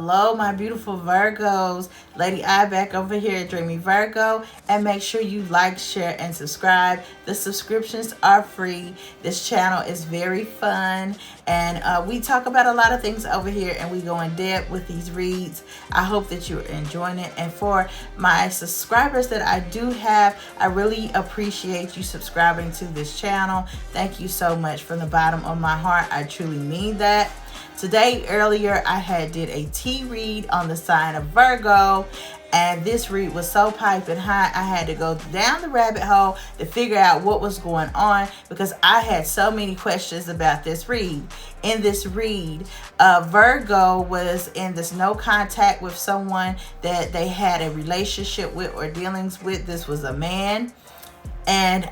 Hello, my beautiful Virgos. Lady I back over here at Dreamy Virgo. And make sure you like, share, and subscribe. The subscriptions are free. This channel is very fun. And we talk about a lot of things over here. And we go in depth with these reads. I hope that you're enjoying it. And for my subscribers that I do have, I really appreciate you subscribing to this channel. Thank you so much from the bottom of my heart. I truly mean that. Today, earlier, I did a tea read on the sign of Virgo, and this read was so piping hot, I had to go down the rabbit hole to figure out what was going on because I had so many questions about this read. In this read, Virgo was in this no contact with someone that they had a relationship with or dealings with. This was a man, and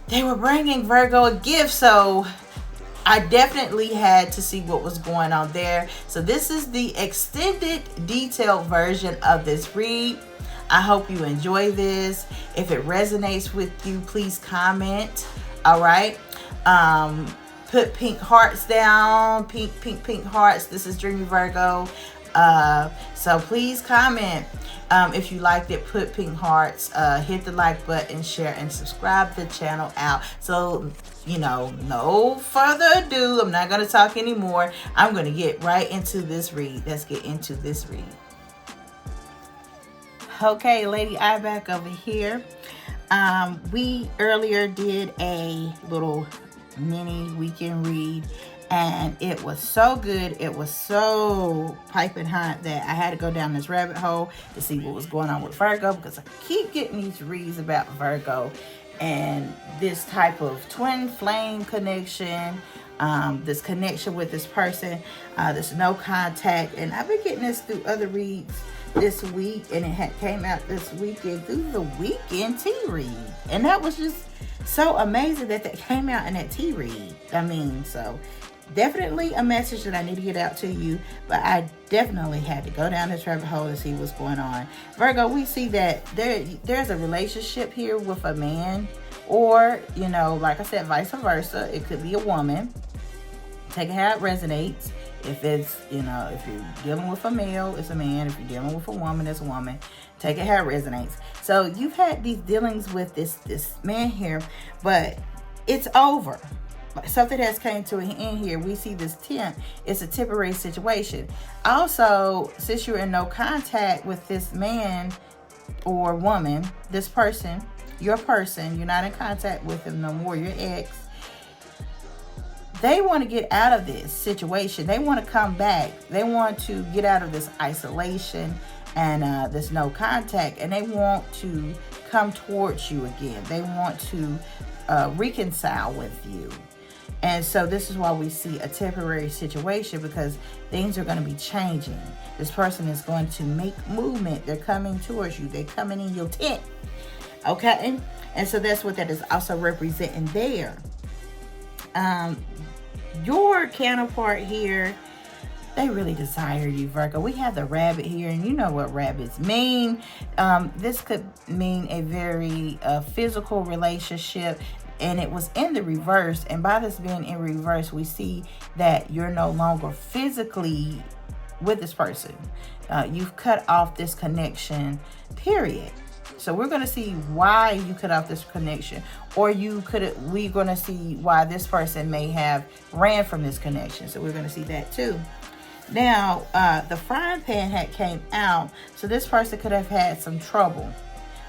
they were bringing Virgo a gift, so I definitely had to see what was going on there. So this is the extended detailed version of this read. I hope you enjoy this. If it resonates with you, please comment. All right. Put pink hearts down. Pink hearts. This is Dreamy Virgo. So please comment. If you liked it, put pink hearts, hit the like button, share, and subscribe the channel out. So, no further ado, I'm not going to talk anymore. I'm going to get right into this read. Let's get into this read. Okay, Lady I back over here. We earlier did a little mini weekend read, and it was so good. It was so piping hot that I had to go down this rabbit hole to see what was going on with Virgo, because I keep getting these reads about Virgo and this type of twin flame connection, this connection with this person, this no contact. And I've been getting this through other reads this week, and it came out this weekend through the weekend tea read. And that was just so amazing that came out in that tea read. I mean, so definitely a message that I need to get out to you, but I definitely had to go down this rabbit hole to see what's going on. Virgo, we see that there's a relationship here with a man, or, like I said, vice versa. It could be a woman. Take it how it resonates. If it's, if you're dealing with a male, it's a man. If you're dealing with a woman, it's a woman. Take it how it resonates. So you've had these dealings with this man here, but it's over. Something has came to an end here. We see this temp. It's a temporary situation. Also, since you're in no contact with this man or woman, this person, you're not in contact with him no more, your ex, they want to get out of this situation. They want to come back. They want to get out of this isolation and this no contact, and they want to come towards you again. They want to reconcile with you. And so this is why we see a temporary situation, because things are going to be changing. This person is going to make movement. They're coming towards you. They're coming in your tent. Okay? And so that's what that is also representing there. Your counterpart here, they really desire you, Virgo. We have the rabbit here, and you know what rabbits mean. This could mean a very physical relationship. And it was in the reverse. And by this being in reverse, we see that you're no longer physically with this person. You've cut off this connection, period. So we're going to see why you cut off this connection. Or we're going to see why this person may have ran from this connection. So we're going to see that too. Now, the frying pan had came out. So this person could have had some trouble.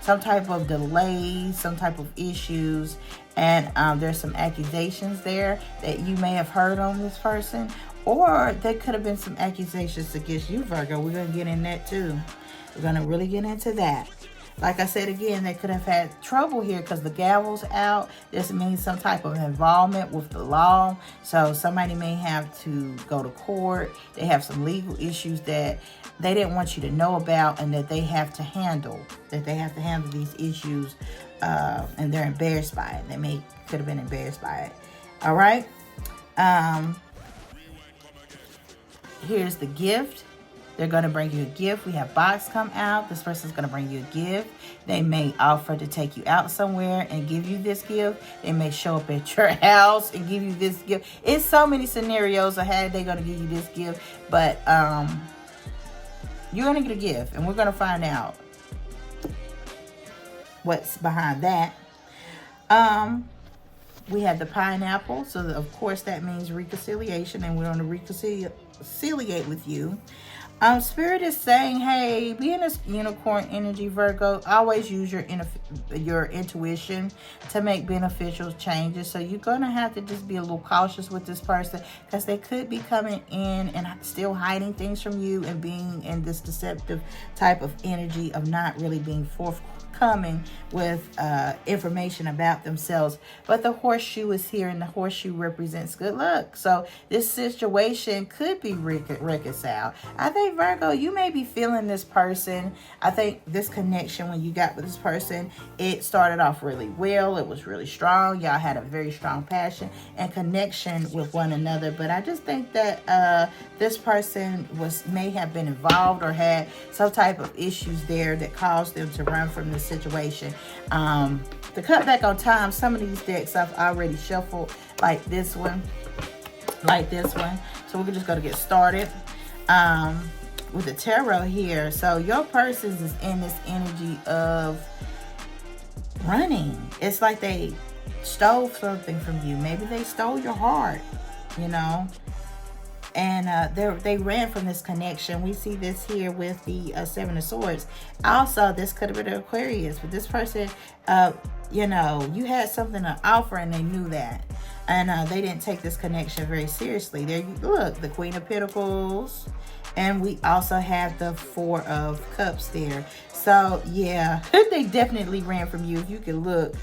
Some type of delay, some type of issues, and there's some accusations there that you may have heard on this person, or there could have been some accusations against you, Virgo. We're going to get in that too. We're going to really get into that. Like I said again, they could have had trouble here because the gavel's out. This means some type of involvement with the law. So somebody may have to go to court. They have some legal issues that they didn't want you to know about, and that they have to handle. That they have to handle these issues, and they're embarrassed by it. They could have been embarrassed by it. All right. Here's the gift. They're going to bring you a gift. We have box come out. This person's going to bring you a gift. They may offer to take you out somewhere and give you this gift. They may show up at your house and give you this gift. It's so many scenarios of how they're going to give you this gift. But You're going to get a gift, and we're going to find out what's behind that. We have the pineapple, so of course that means reconciliation, and we're going to reconciliate with you. Spirit is saying, hey, be in this unicorn energy, Virgo. Always use your intuition to make beneficial changes. So you're going to have to just be a little cautious with this person, because they could be coming in and still hiding things from you and being in this deceptive type of energy of not really being forthcoming with information about themselves. But the horseshoe is here, and the horseshoe represents good luck. So this situation could be reconciled. I think, Virgo, you may be feeling this person. I think this connection, when you got with this person, it started off really well. It was really strong. Y'all had a very strong passion and connection with one another. But I just think that this person may have been involved or had some type of issues there that caused them to run from this situation. To cut back on time, some of these decks I've already shuffled, like this one. So we're just going to get started with the tarot here. So your person is in this energy of running. It's like they stole something from you. Maybe they stole your heart, you know. And they ran from this connection. We see this here with the Seven of Swords. Also, this could have been an Aquarius, but this person, you know, you had something to offer and they knew that. And they didn't take this connection very seriously. There you look, the Queen of Pentacles. And we also have the Four of Cups there. So, yeah, they definitely ran from you. If you can look.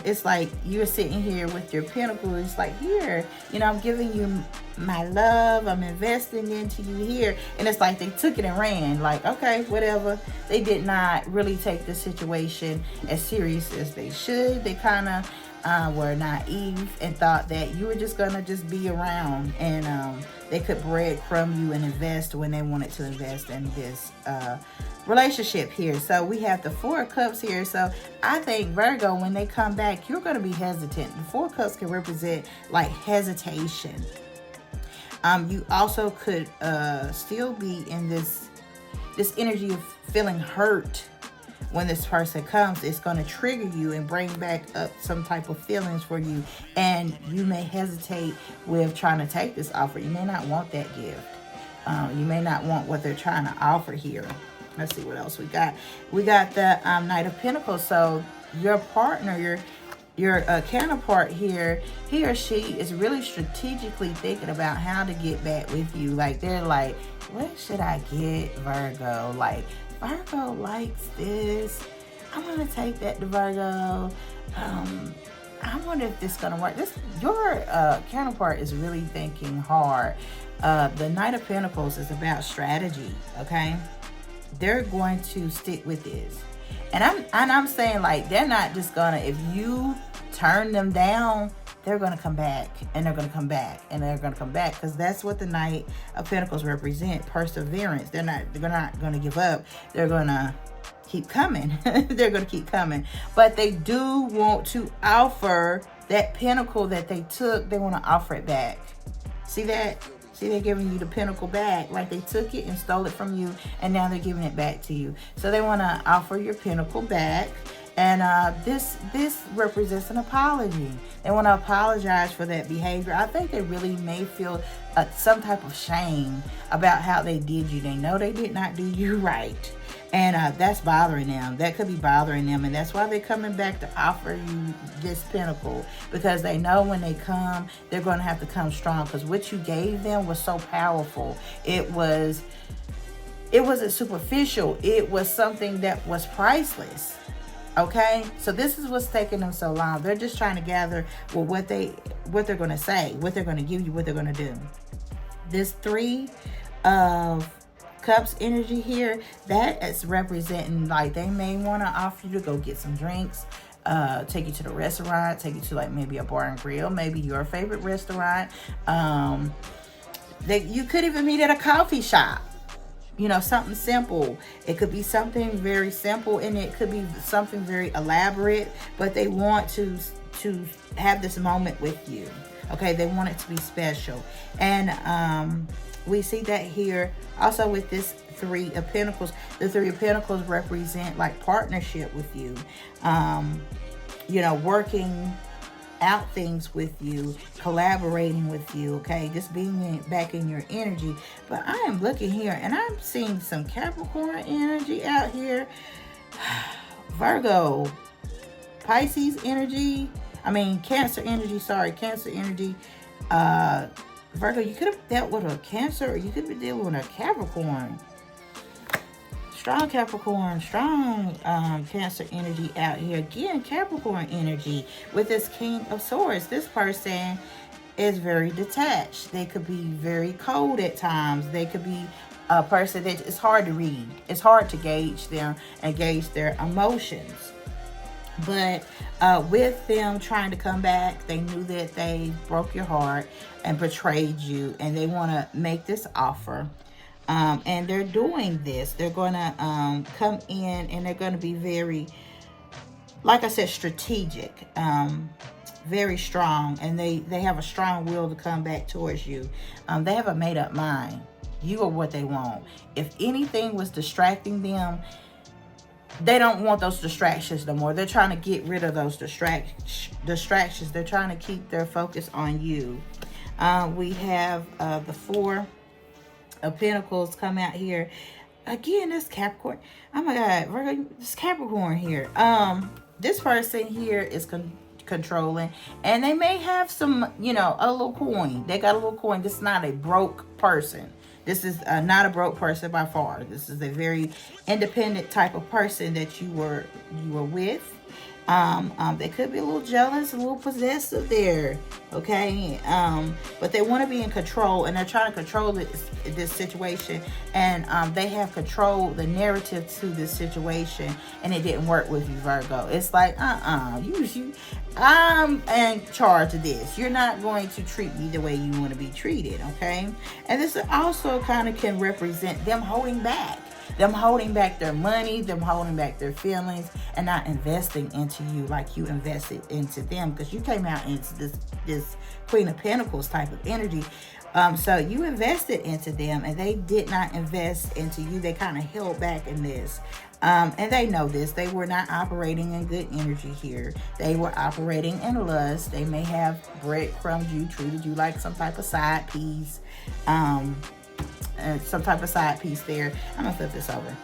It's like you're sitting here with your pentacles. It's like, here, you know, I'm giving you my love. I'm investing into you here. And it's like they took it and ran. Like, okay, whatever. They did not really take the situation as serious as they should. They kind of were naive and thought that you were just gonna just be around, and they could breadcrumb you and invest when they wanted to invest in this relationship here. So we have the Four of Cups here. So I think, Virgo, when they come back, you're going to be hesitant. The Four of Cups can represent like hesitation. You also could still be in this energy of feeling hurt. When this person comes, it's going to trigger you and bring back up some type of feelings for you. And you may hesitate with trying to take this offer. You may not want that gift. You may not want what they're trying to offer here. Let's see what else we got. We got the Knight of Pentacles. So your partner, your counterpart here, he or she is really strategically thinking about how to get back with you. Like, they're like, what should I get, Virgo? Like, Virgo likes this. I'm going to take that to Virgo. I wonder if this is going to work. Your counterpart is really thinking hard. The Knight of Pentacles is about strategy, okay? They're going to stick with this. And I'm saying, like, they're not just gonna, if you turn them down, they're gonna come back, and they're gonna come back, and they're gonna come back, because that's what the Knight of Pentacles represent, perseverance. They're not gonna give up. They're gonna keep coming. They're gonna keep coming. But they do want to offer that pentacle that they took. They want to offer it back. See that? See, they're giving you the pentacle back. Like, they took it and stole it from you, and now they're giving it back to you. So they want to offer your pentacle back. And this represents an apology. They want to apologize for that behavior. I think they really may feel some type of shame about how they did you. They know they did not do you right. And that's bothering them. That could be bothering them. And that's why they're coming back to offer you this pentacle. Because they know when they come, they're going to have to come strong. Because what you gave them was so powerful. It wasn't superficial. It was something that was priceless. Okay? So this is what's taking them so long. They're just trying to gather what they're going to say, what they're going to give you, what they're going to do. This Three of Cups energy here, that is representing, like, they may want to offer you to go get some drinks, take you to the restaurant, take you to, like, maybe a bar and grill, maybe your favorite restaurant. You could even meet at a coffee shop. You know, something simple. It could be something very simple, and it could be something very elaborate, but they want to to have this moment with you. Okay, they want it to be special. And we see that here also with this Three of Pentacles. The Three of Pentacles represent like partnership with you. You know, working out things with you, collaborating with you, okay? Just being back in your energy. But I am looking here and I'm seeing some Capricorn energy out here. Virgo, Pisces energy. I mean, Cancer energy, sorry, Cancer energy. Virgo, you could have dealt with a Cancer or you could be dealing with a Capricorn. Strong Capricorn, strong Cancer energy out here. Again, Capricorn energy with this King of Swords. This person is very detached. They could be very cold at times. They could be a person that it's hard to read. It's hard to gauge them and gauge their emotions. But with them trying to come back, they knew that they broke your heart and betrayed you. And they want to make this offer. And they're doing this. They're going to come in and they're going to be very, like I said, strategic, very strong. And they have a strong will to come back towards you. They have a made up mind. You are what they want. If anything was distracting them, they don't want those distractions no more. They're trying to get rid of those distractions. They're trying to keep their focus on you. We have the Four of Pentacles come out here. Again, this Capricorn. Oh my God, Virgo, this Capricorn here. This person here is controlling. And they may have some, you know, a little coin. They got a little coin. This is not a broke person. This is not a broke person by far. This is a very independent type of person that you were with. They could be a little jealous, a little possessive there, okay? But they want to be in control, and they're trying to control this situation, and they have controlled the narrative to this situation, and it didn't work with you, Virgo. It's like, I'm in charge of this. You're not going to treat me the way you want to be treated, okay? And this also kind of can represent them holding back. Them holding back their money, them holding back their feelings, and not investing into you like you invested into them, because you came out into this Queen of Pentacles type of energy. So you invested into them, and they did not invest into you. They kind of held back in this. And they know this. They were not operating in good energy here. They were operating in lust. They may have breadcrumbed you, treated you like some type of side piece. Some type of side piece there. I'm gonna flip this over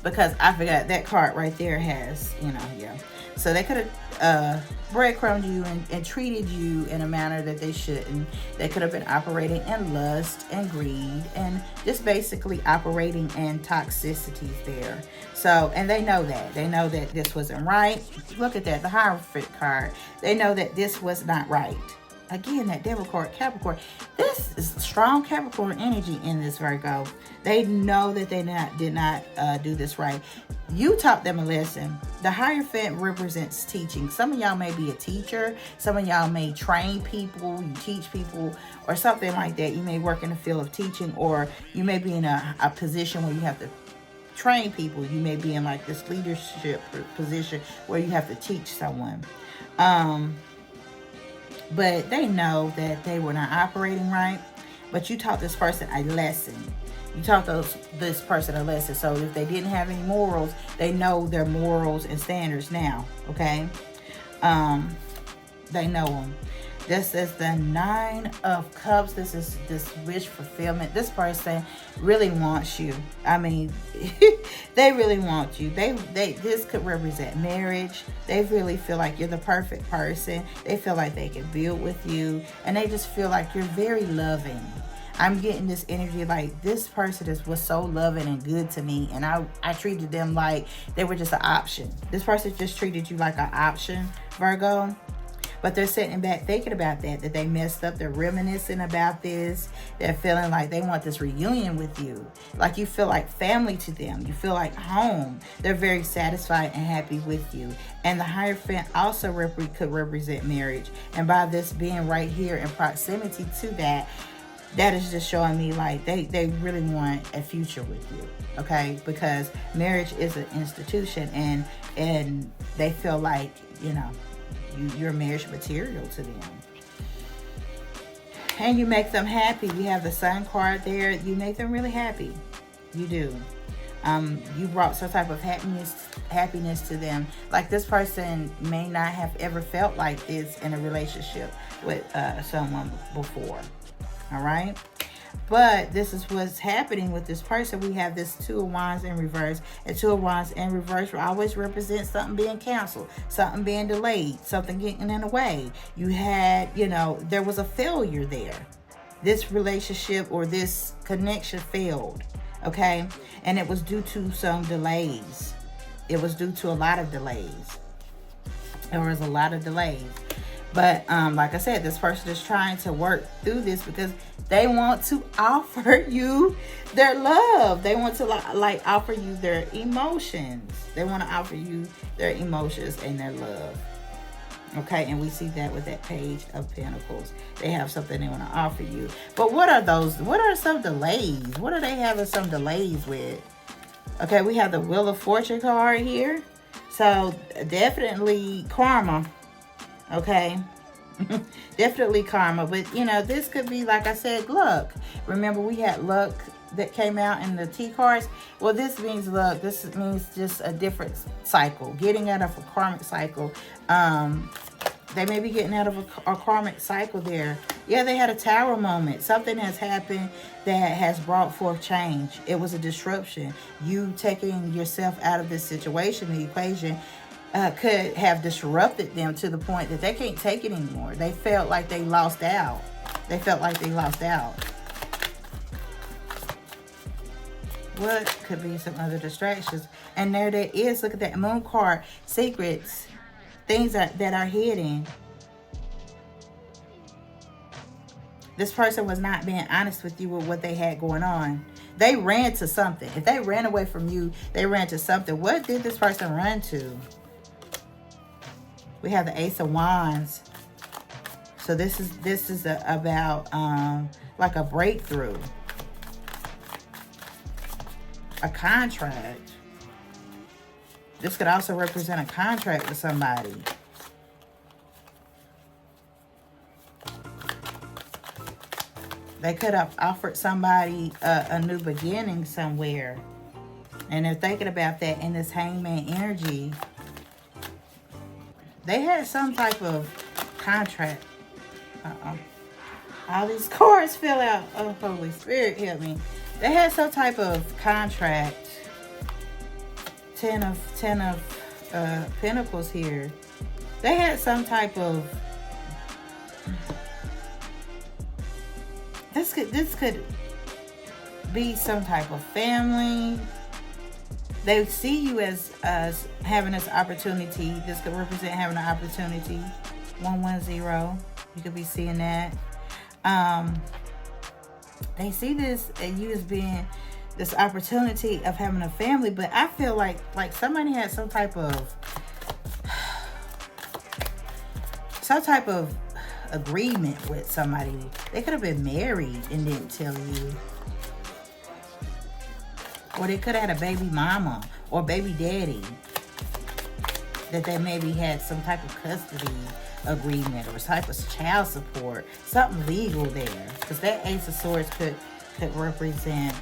because I forgot that card right there has, you know, yeah. So they could have breadcrumbed you and treated you in a manner that they shouldn't. They could have been operating in lust and greed and just basically operating in toxicities there. So, and they know that. They know that this wasn't right. Look at that, the Hierophant card. They know that this was not right. Again, that Devil card, Capricorn. This is strong Capricorn energy in this, Virgo. They know that they did not do this right. You taught them a lesson. The Hierophant represents teaching. Some of y'all may be a teacher. Some of y'all may train people. You teach people or something like that. You may work in the field of teaching, or you may be in a position where you have to train people. You may be in like this leadership position where you have to teach someone. But they know that they were not operating right. But you taught this person a lesson. You taught this person a lesson. So if they didn't have any morals, they know their morals and standards now. Okay? They know them. This is the Nine of Cups. This is this wish fulfillment. This person really wants you. I mean, they really want you. This could represent marriage. They really feel like you're the perfect person. They feel like they can build with you, and they just feel like you're very loving. I'm getting this energy like this person was so loving and good to me, and I treated them like they were just an option. This person just treated you like an option, Virgo. But they're sitting back thinking about that they messed up. They're reminiscing about this. They're feeling like they want this reunion with you. Like you feel like family to them. You feel like home. They're very satisfied and happy with you. And the Hierophant also could represent marriage. And by this being right here in proximity to that, that is just showing me like they really want a future with you. Okay? Because marriage is an institution, and they feel like, you know, You're marriage material to them. And you make them happy. You have the Sun card there. You make them really happy. You do. You brought some type of happiness to them. Like, this person may not have ever felt like this in a relationship with someone before. All right? But this is what's happening with this person. We have this Two of Wands in reverse. And Two of Wands in reverse will always represent something being canceled, something being delayed, something getting in the way. You had, there was a failure there. This relationship or this connection failed, okay? And it was due to some delays. It was due to a lot of delays. There was a lot of delays. But like I said, this person is trying to work through this because they want to offer you their love. They want to like offer you their emotions. They want to offer you their emotions and their love. Okay, and we see that with that Page of Pentacles. They have something they want to offer you. But what are those? What are some delays? What are they having some delays with? Okay, we have the Wheel of Fortune card here. So definitely karma. Okay. Definitely karma. But this could be, like I said, luck. Remember, we had luck that came out in the T cards. Well, this means luck. This means just a different cycle, getting out of a karmic cycle. They may be getting out of a karmic cycle there. Yeah, they had a Tower moment. Something has happened that has brought forth change. It was a disruption. You taking yourself out of this situation, the equation, could have disrupted them to the point that they can't take it anymore. They felt like they lost out. They felt like they lost out. What could be some other distractions? And there is. Look at that Moon card. Secrets. Things that are hidden. This person was not being honest with you with what they had going on. They ran to something. If they ran away from you, they ran to something. What did this person run to? We have the Ace of Wands. So this is about like a breakthrough. A contract. This could also represent a contract with somebody. They could have offered somebody a new beginning somewhere. And they're thinking about that in this Hangman energy. They had some type of contract. All these cards fell out. Oh, Holy Spirit, help me. They had some type of contract. Ten of Pentacles here. They had some type of. This could be some type of family. They see you as having this opportunity. This could represent having an opportunity. 110. You could be seeing that. They see this and you as being this opportunity of having a family, but I feel like somebody had some type of agreement with somebody. They could have been married and didn't tell you. Or they could have had a baby mama or baby daddy that they maybe had some type of custody agreement or type of child support, something legal there. Because that Ace of Swords could represent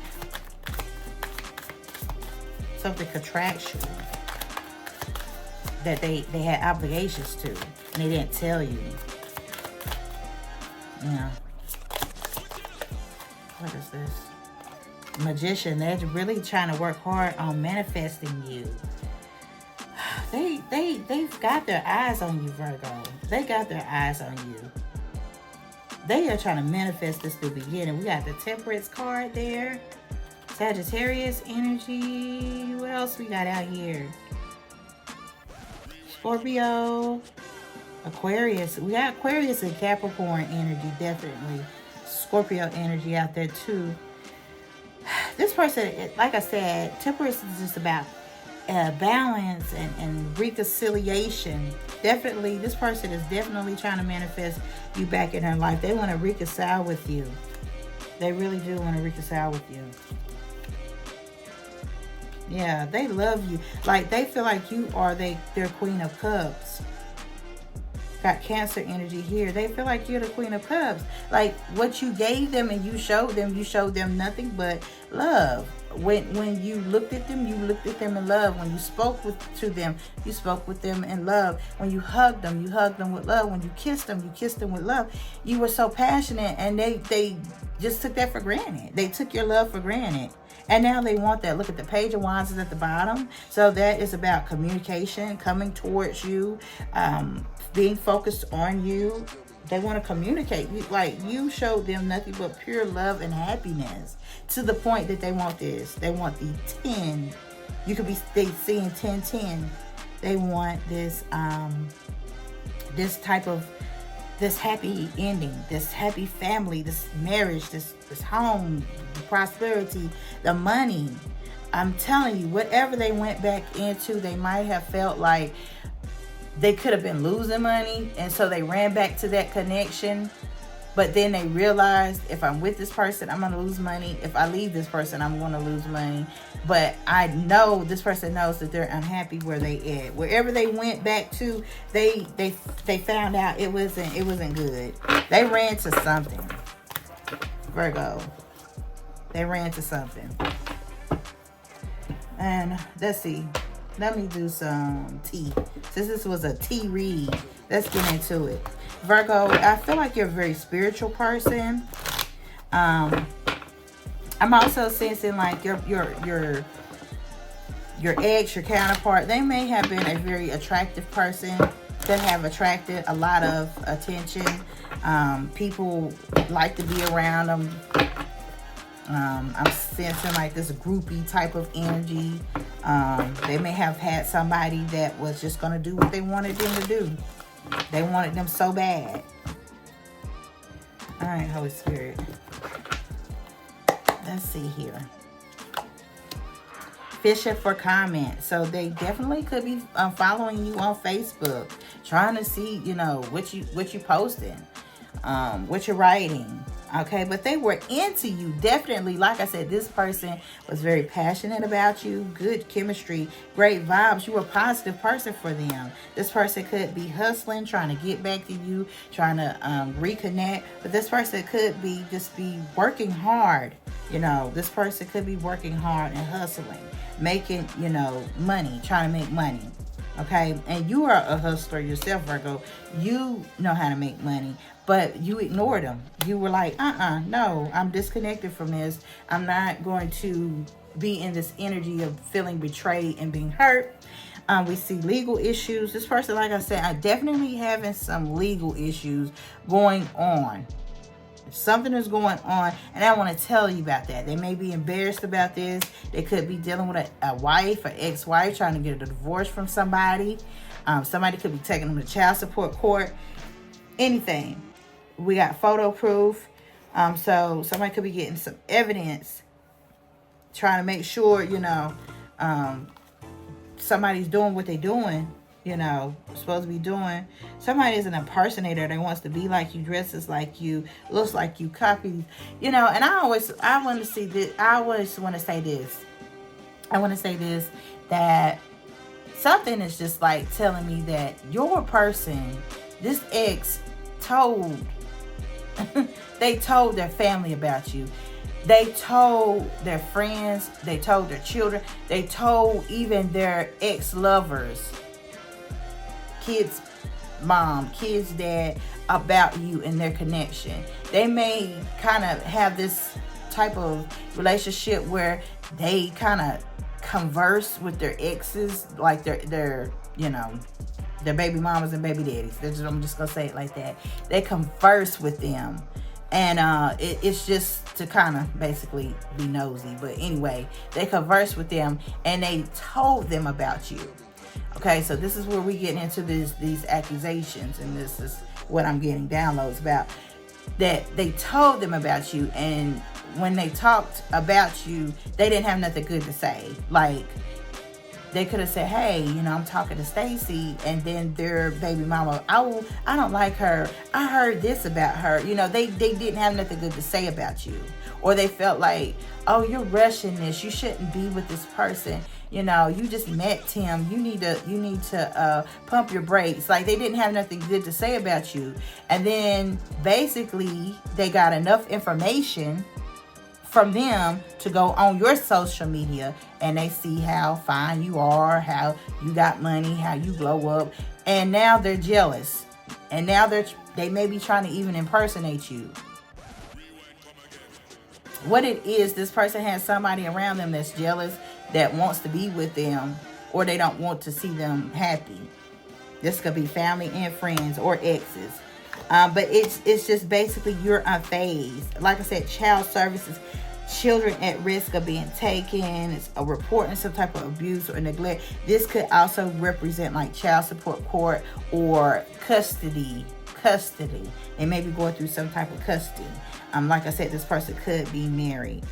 something contractual that they had obligations to and they didn't tell you. Yeah. What is this? Magician. They're really trying to work hard on manifesting you. They've got their eyes on you, Virgo. They got their eyes on you. They are trying to manifest this new beginning. We got the Temperance card there. Sagittarius energy. What else we got out here? Scorpio. Aquarius. We got Aquarius and Capricorn energy, definitely. Scorpio energy out there too. This person, like I said, Temperance is just about balance and reconciliation. Definitely, this person is definitely trying to manifest you back in their life. They want to reconcile with you. They really do want to reconcile with you. Yeah, they love you. Like, they feel like you are their Queen of Cups. Got Cancer energy here. They feel like you're the Queen of Cups. Like what you gave them and you showed them nothing but love. When you looked at them, you looked at them in love. When you spoke to them, you spoke with them in love. When you hugged them with love. When you kissed them with love. You were so passionate, and they just took that for granted. They took your love for granted. And now they want that. Look at the Page of Wands is at the bottom. So that is about communication, coming towards you, being focused on you. They want to communicate. Like, you showed them nothing but pure love and happiness, to the point that they want this. They want the 10. You could be seeing 10-10. They want this this type of, this happy ending, this happy family, this marriage, this home, the prosperity, the money. I'm telling you, whatever they went back into, they might have felt like they could have been losing money, and so they ran back to that connection. But then they realized, if I'm with this person, I'm going to lose money. If I leave this person, I'm going to lose money. But I know this person knows that they're unhappy where they at. Wherever they went back to, they found out it wasn't good. They ran to something. Virgo. They ran to something. And let's see. Let me do some tea. Since this was a tea read, let's get into it. Virgo, I feel like you're a very spiritual person. I'm also sensing like your ex, your counterpart, they may have been a very attractive person that have attracted a lot of attention. People like to be around them. I'm sensing like this groupie type of energy. They may have had somebody that was just going to do what they wanted them to do. They wanted them so bad. All right, Holy Spirit. Let's see here. Fishing for comments. So they definitely could be following you on Facebook, trying to see, what you posting, what you're writing. Okay, but they were into you. Definitely, like I said, this person was very passionate about you. Good chemistry, great vibes. You were a positive person for them. This person could be hustling, trying to get back to you, trying to reconnect. But this person could be working hard. This person could be working hard and hustling, making, money, trying to make money. Okay, and you are a hustler yourself, Virgo. You know how to make money, but you ignored them. You were like, no, I'm disconnected from this. I'm not going to be in this energy of feeling betrayed and being hurt. We see legal issues. This person, like I said, are definitely having some legal issues going on. Something is going on, and I want to tell you about that. They may be embarrassed about this. They could be dealing with a wife or ex-wife trying to get a divorce from somebody. Somebody could be taking them to child support court. Anything. We got photo proof. So somebody could be getting some evidence, trying to make sure, somebody's doing what they're doing. Supposed to be doing. Somebody is an impersonator that wants to be like you, dresses like you, looks like you, copies. And I want to see this. I always want to say this. I want to say this, that something is just like telling me that your person, this ex, they told their family about you. They told their friends. They told their children. They told even their ex-lovers, kids' mom, kids' dad, about you and their connection. They may kind of have this type of relationship where they kind of converse with their exes, like their baby mamas and baby daddies. I'm just gonna say it like that. They converse with them, and it's just to kind of basically be nosy. But anyway, they converse with them and they told them about you. Okay, so this is where we get into these accusations, and this is what I'm getting downloads about. That they told them about you, and when they talked about you, they didn't have nothing good to say. Like, they could have said, hey, I'm talking to Stacy, and then their baby mama, I don't like her. I heard this about her. They didn't have nothing good to say about you. Or they felt like, oh, you're rushing this. You shouldn't be with this person. You just met Tim. You need to pump your brakes. Like, they didn't have nothing good to say about you. And then basically they got enough information from them to go on your social media, and they see how fine you are, how you got money, how you blow up, and now they're jealous, and now they may be trying to even impersonate you. What it is, this person has somebody around them that's jealous, that wants to be with them, or they don't want to see them happy. This could be family and friends or exes. But it's just basically you're unfazed. Like I said, child services, children at risk of being taken, it's a reporting some type of abuse or neglect. This could also represent like child support court or custody. And maybe going through some type of custody. Like I said, this person could be married.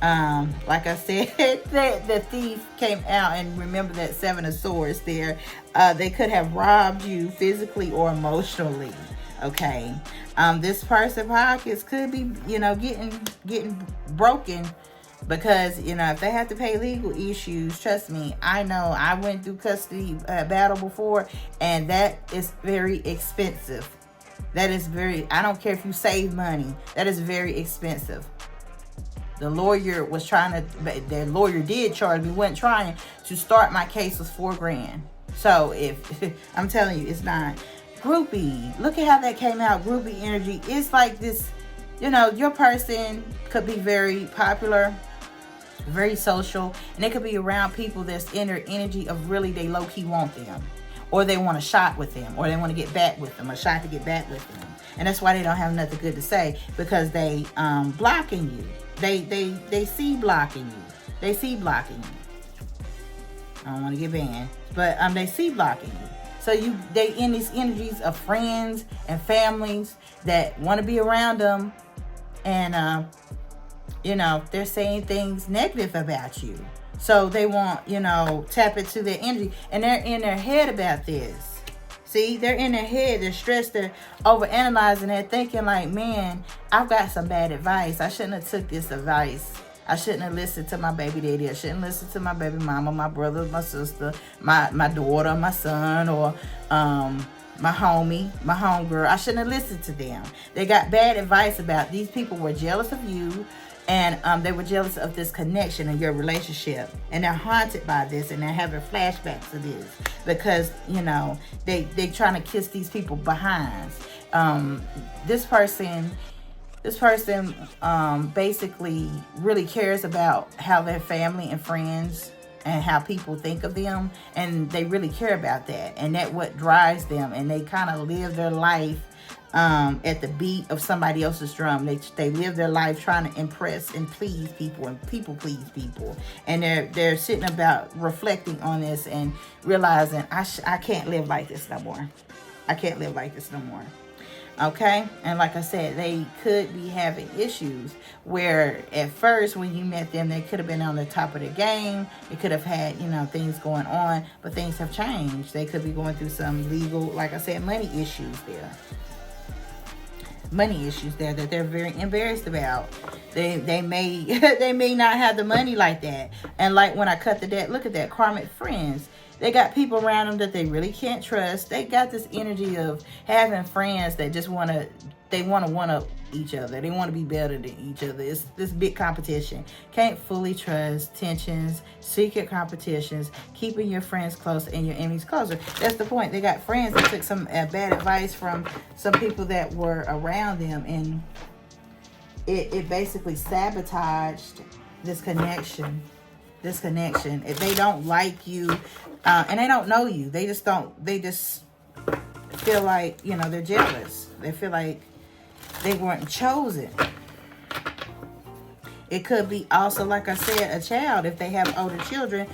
Like I said, the thief came out, and remember that 7 of Swords there. They could have robbed you physically or emotionally. Okay. This person's pockets could be, getting broken because, if they have to pay legal issues, trust me, I know I went through custody battle before, and that is very expensive. I don't care if you save money, that is very expensive. The lawyer did charge me, wasn't trying to start my case was $4,000. So if I'm telling you, it's not. Groupie, look at how that came out. Groupie energy. It's like this, your person could be very popular, very social, and they could be around people that's in their energy of really they low-key want them, or they want a shot with them, or they want to get back with them, a shot to get back with them. And that's why they don't have nothing good to say, because they blocking you. They see blocking you. They see blocking you. I don't want to get banned, but they see blocking you. So they in these energies of friends and families that want to be around them, and they're saying things negative about you. So they want, tap into their energy, and they're in their head about this. See, they're in their head, they're stressed, they're overanalyzing, they're thinking like, man, I've got some bad advice. I shouldn't have took this advice. I shouldn't have listened to my baby daddy. I shouldn't listen to my baby mama, my brother, my sister, my daughter, my son, or my homegirl. I shouldn't have listened to them. They got bad advice about these people were jealous of you, and they were jealous of this connection in your relationship, and they're haunted by this, and they're having flashbacks of this because they trying to kiss these people behinds. This person basically really cares about how their family and friends and how people think of them, and they really care about that, and that what drives them, and they kind of live their life at the beat of somebody else's drum. They live their life trying to impress and please people and people please people, and they're sitting about reflecting on this and realizing I can't live like this no more. I can't live like this no more. Okay, and like I said, they could be having issues where at first when you met them, they could have been on the top of the game. They could have had, things going on, but things have changed. They could be going through some legal, like I said, money issues there. Money issues there that they're very embarrassed about. They may they may not have the money like that. And like when I cut the debt, look at that, karmic friends. They got people around them that they really can't trust. They got this energy of having friends that just want to one up each other. They want to be better than each other. It's this big competition. Can't fully trust, tensions, secret competitions, keeping your friends close and your enemies closer. That's the point. They got friends that took some bad advice from some people that were around them, and it basically sabotaged this connection. If they don't like you, and they don't know you, they just feel like, they're jealous. They feel like they weren't chosen. It could be also, like I said, a child. If they have older children,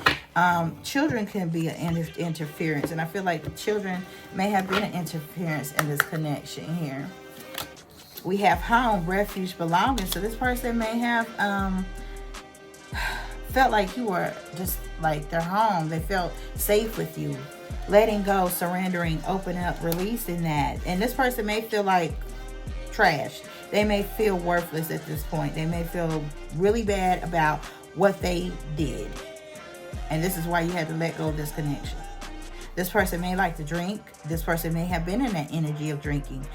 children can be an interference. And I feel like the children may have been an interference in this connection here. We have home, refuge, belonging. So this person may have felt like you were just like their home. They felt safe with you. Letting go, surrendering, open up, releasing that. And this person may feel like trash. They may feel worthless at this point. They may feel really bad about what they did. And this is why you had to let go of this connection. This person may like to drink. This person may have been in that energy of drinking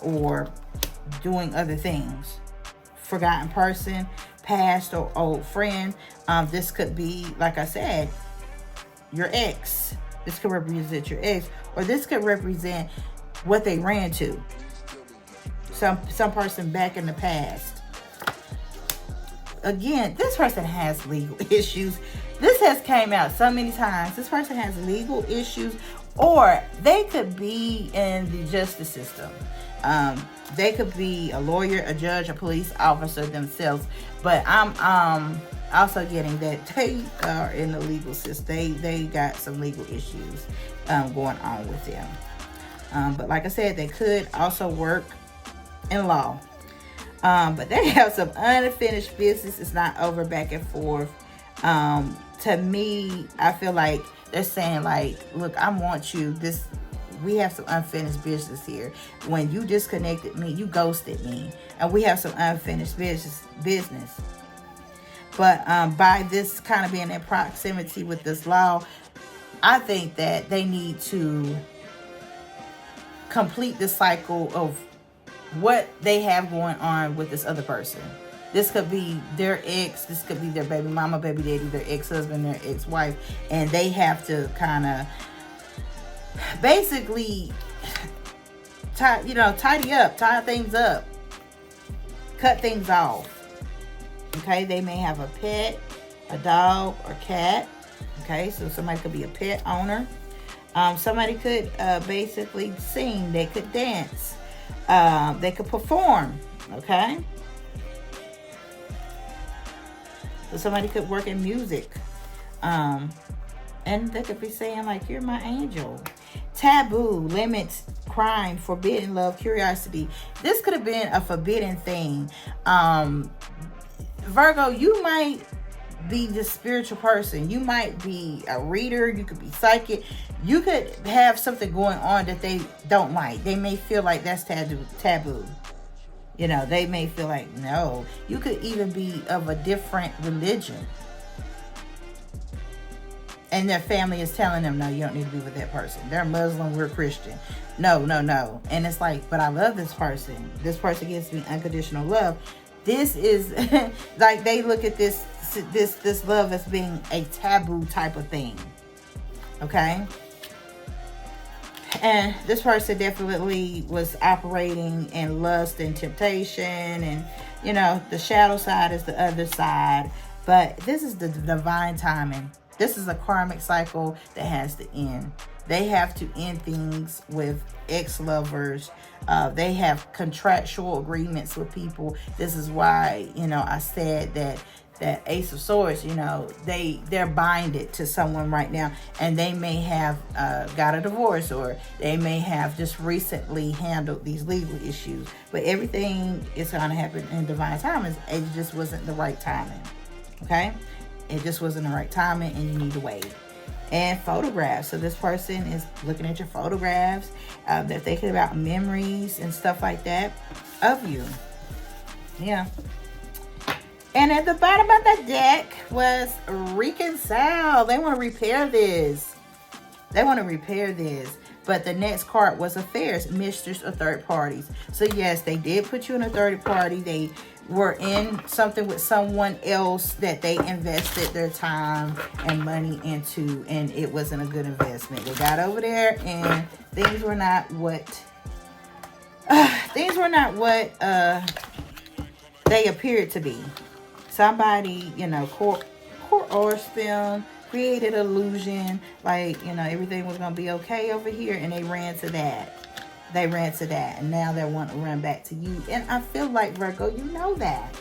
or doing other things. Forgotten person, past or old friend. This could be, like I said, your ex. This could represent your ex. Or this could represent what they ran to. Some person back in the past. Again, this person has legal issues. This has came out so many times. This person has legal issues, or they could be in the justice system. They could be a lawyer, a judge, a police officer themselves. But I'm also getting that they are in the legal system. They got some legal issues going on with them. But like I said, they could also work in law. But they have some unfinished business. It's not over back and forth. To me, I feel like they're saying like, look, I want you. We have some unfinished business here. When you disconnected me, you ghosted me, and we have some unfinished business. But by this kind of being in proximity with this law, I think that they need to complete the cycle of what they have going on with this other person. This could be their ex. This could be their baby mama, baby daddy, their ex-husband, their ex-wife. And they have to kind of basically tidy up, tie things up, cut things off. Okay, they may have a pet, a dog or cat. Okay, so somebody could be a pet owner. Somebody could basically sing. They could dance. They could perform. Okay, so somebody could work in music. And they could be saying like, you're my angel. Taboo, limits, crime, forbidden love, curiosity. This could have been a forbidden thing. Virgo, you might be this spiritual person. You might be a reader. You could be psychic. You could have something going on that they don't like. They may feel like that's taboo. They may feel like, no. You could even be of a different religion. And their family is telling them, no, you don't need to be with that person. They're Muslim, we're Christian. No. And it's like, but I love this person. This person gives me unconditional love. This is like they look at this love as being a taboo type of thing. Okay? And this person definitely was operating in lust and temptation. And, the shadow side is the other side. But this is the divine timing. This is a karmic cycle that has to end. They have to end things with ex-lovers. They have contractual agreements with people. This is why, I said that Ace of Swords, they're binded to someone right now, and they may have got a divorce, or they may have just recently handled these legal issues. But everything is going to happen in divine timing. It just wasn't the right timing. Okay? It just wasn't the right timing, and you need to wait. And photographs. So this person is looking at your photographs. They're thinking about memories and stuff like that of you. Yeah. And at the bottom of the deck was reconcile. They want to repair this. But the next card was affairs, misters or third parties. So yes, they did put you in a third party. They were in something with someone else that they invested their time and money into, and it wasn't a good investment. They got over there, and things were not what they appeared to be. Somebody, coerced them, created illusion, like, everything was going to be okay over here, and they ran to that. And now they want to run back to you. And I feel like, Virgo, you know that.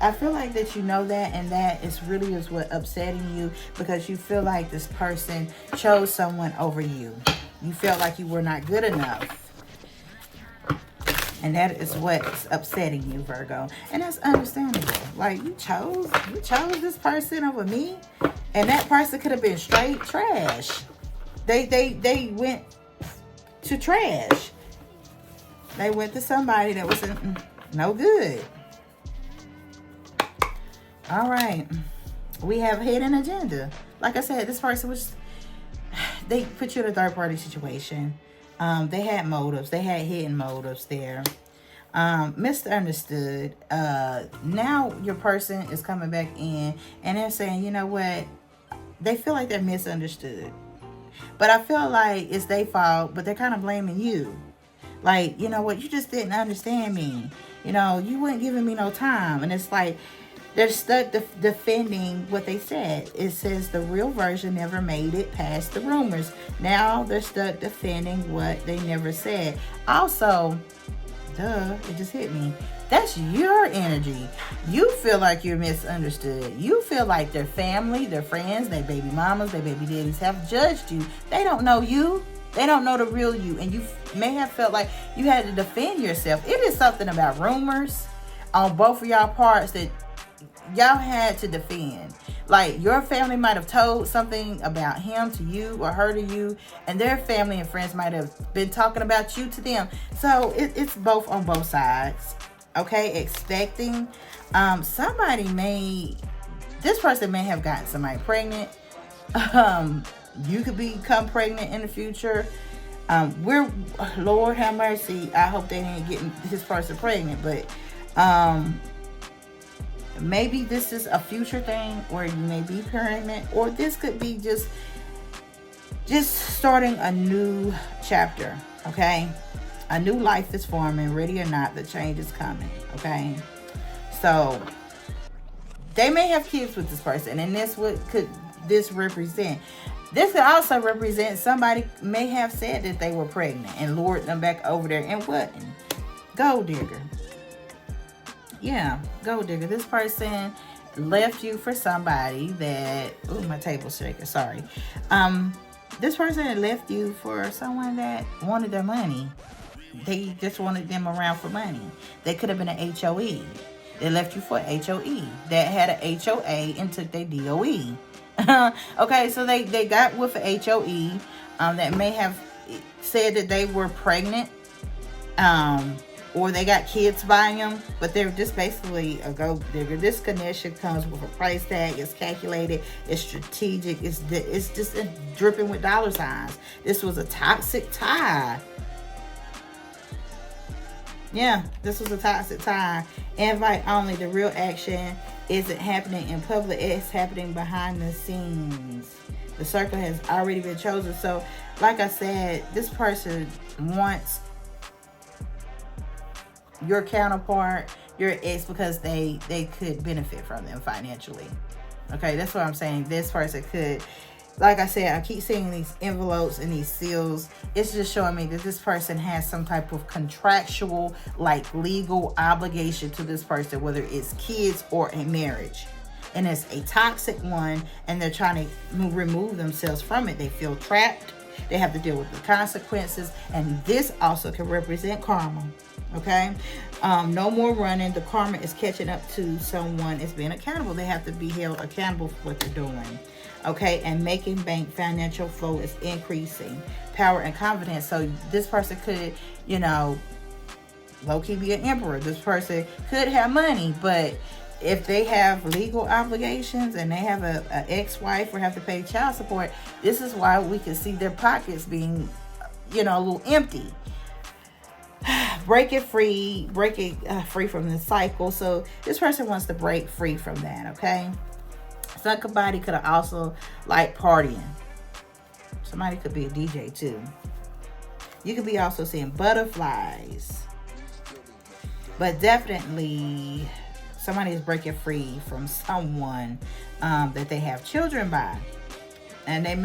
I feel like that you know that, and that is really is what upsetting you, because you feel like this person chose someone over you. You felt like you were not good enough. And that is what's upsetting you, Virgo. And that's understandable. Like, you chose this person over me. And that person could have been straight trash. They went to trash. They went to somebody that was no good. All right. We have a hidden agenda. Like I said, this person was, they put you in a third party situation. They had motives. They had hidden motives there. Misunderstood. Now your person is coming back in and they're saying, you know what? They feel like they're misunderstood. But I feel like it's their fault, but they're kind of blaming you. Like, you know what? You just didn't understand me. You know, you weren't giving me no time. And it's like, they're stuck defending what they said. It says the real version never made it past the rumors. Now they're stuck defending what they never said. Also, duh, it just hit me. That's your energy. You feel like you're misunderstood. You feel like their family, their friends, their baby mamas, their baby daddies have judged you. They don't know you. They don't know the real you. And you may have felt like you had to defend yourself. It is something about rumors on both of y'all parts that y'all had to defend. Like, your family might have told something about him to you or her to you, and their family and friends might have been talking about you to them. So it's both on both sides. Okay, expecting this person may have gotten somebody pregnant. You could become pregnant in the future. Lord have mercy. I hope they didn't get this person pregnant, but maybe this is a future thing where you may be pregnant, or this could be just starting a new chapter. Okay, a new life is forming. Ready or not, the change is coming. Okay, so they may have kids with this person, and what could this represent? This could also represent somebody may have said that they were pregnant and lured them back over there and wasn't. Gold digger. Yeah, gold digger. This person left you for somebody that, my table's shaking, sorry. This person left you for someone that wanted their money. They just wanted them around for money. They could have been an HOE. They left you for an HOE that had an HOA and took their DOE. Okay, so they got with an HOE that may have said that they were pregnant, or they got kids by them, but they're just basically a gold digger. This connection comes with a price tag. It's calculated. It's strategic. It's just dripping with dollar signs. This was a toxic tie. Yeah, this was a toxic tie. Invite only. The real action isn't happening in public. It's happening behind the scenes. The circle has already been chosen. So, like I said, this person wants your counterpart, your ex, because they could benefit from them financially. Okay, that's what I'm saying. This person could, like I said, I keep seeing these envelopes and these seals. It's just showing me that this person has some type of contractual, like legal obligation to this person, whether it's kids or a marriage. And it's a toxic one, and they're trying to remove themselves from it. They feel trapped. They have to deal with the consequences. And this also can represent karma. Okay, no more running. The karma is catching up to someone. Is being accountable. They have to be held accountable for what they're doing. Okay, and making bank. Financial flow is increasing. Power and confidence. So this person could, low-key be an emperor. This person could have money, but if they have legal obligations and they have a ex-wife or have to pay child support, this is why we can see their pockets being, a little empty. Break it free from the cycle. So this person wants to break free from that. Okay, somebody could have also like partying. Somebody could be a DJ too. You could be also seeing butterflies, but definitely somebody is breaking free from someone that they have children by, and they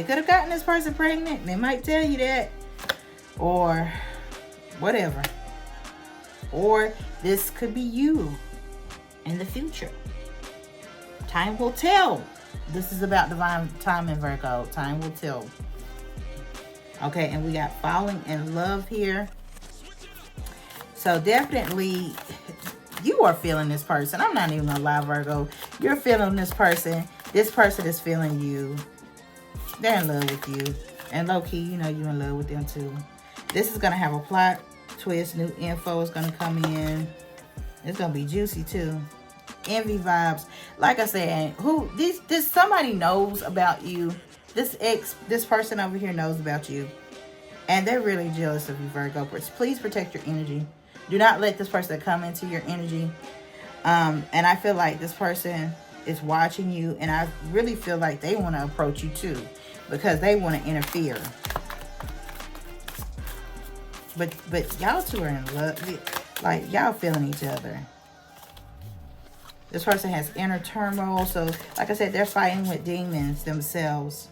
could have gotten this person pregnant. They might tell you that, or whatever. Or this could be you in the future. Time will tell. This is about divine timing, Virgo. Time will tell. Okay, and we got falling in love here. So definitely you are feeling this person. I'm not even gonna lie, Virgo. You're feeling this person. This person is feeling you. They're in love with you. And low-key, you know you're in love with them too. This is going to have a plot twist. New info is going to come in. It's going to be juicy too. Envy vibes. Like I said, this somebody knows about you. This person over here knows about you. And they're really jealous of you, Virgo. Please protect your energy. Do not let this person come into your energy. And I feel like this person is watching you. And I really feel like they want to approach you too. Because they want to interfere. But y'all two are in love. Like, y'all feeling each other. This person has inner turmoil. So, like I said, they're fighting with demons themselves.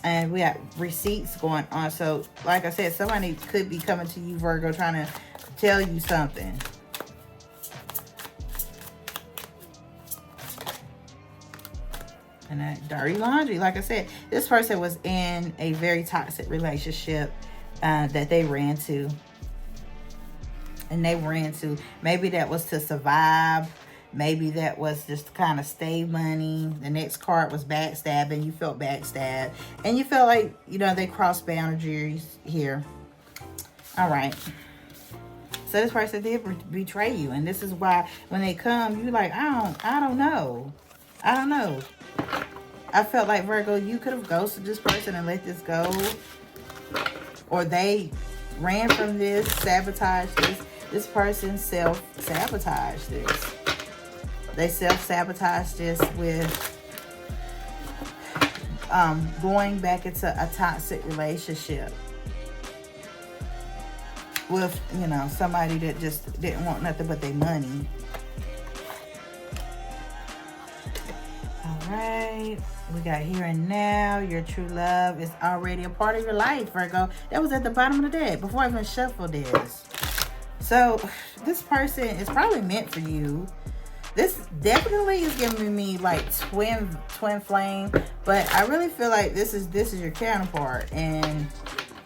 And we got receipts going on. So, like I said, somebody could be coming to you, Virgo, trying to tell you something. And that dirty laundry. Like I said, this person was in a very toxic relationship that they ran to. And they ran to. Maybe that was to survive. Maybe that was just to kind of save money. The next card was backstabbing. You felt backstabbed. And you felt like, you know, they crossed boundaries here. All right. So this person did betray you. And this is why when they come, you're like, I don't know. I don't know. I felt like, Virgo, you could have ghosted this person and let this go. Or they ran from this, sabotaged this. This person self-sabotaged this. They self-sabotage this with going back into a toxic relationship with, you know, somebody that just didn't want nothing but their money. All right. We got here and now. Your true love is already a part of your life, Virgo. That was at the bottom of the deck before I even shuffled this. So this person is probably meant for you. This definitely is giving me like twin flame, but I really feel like this is your counterpart, and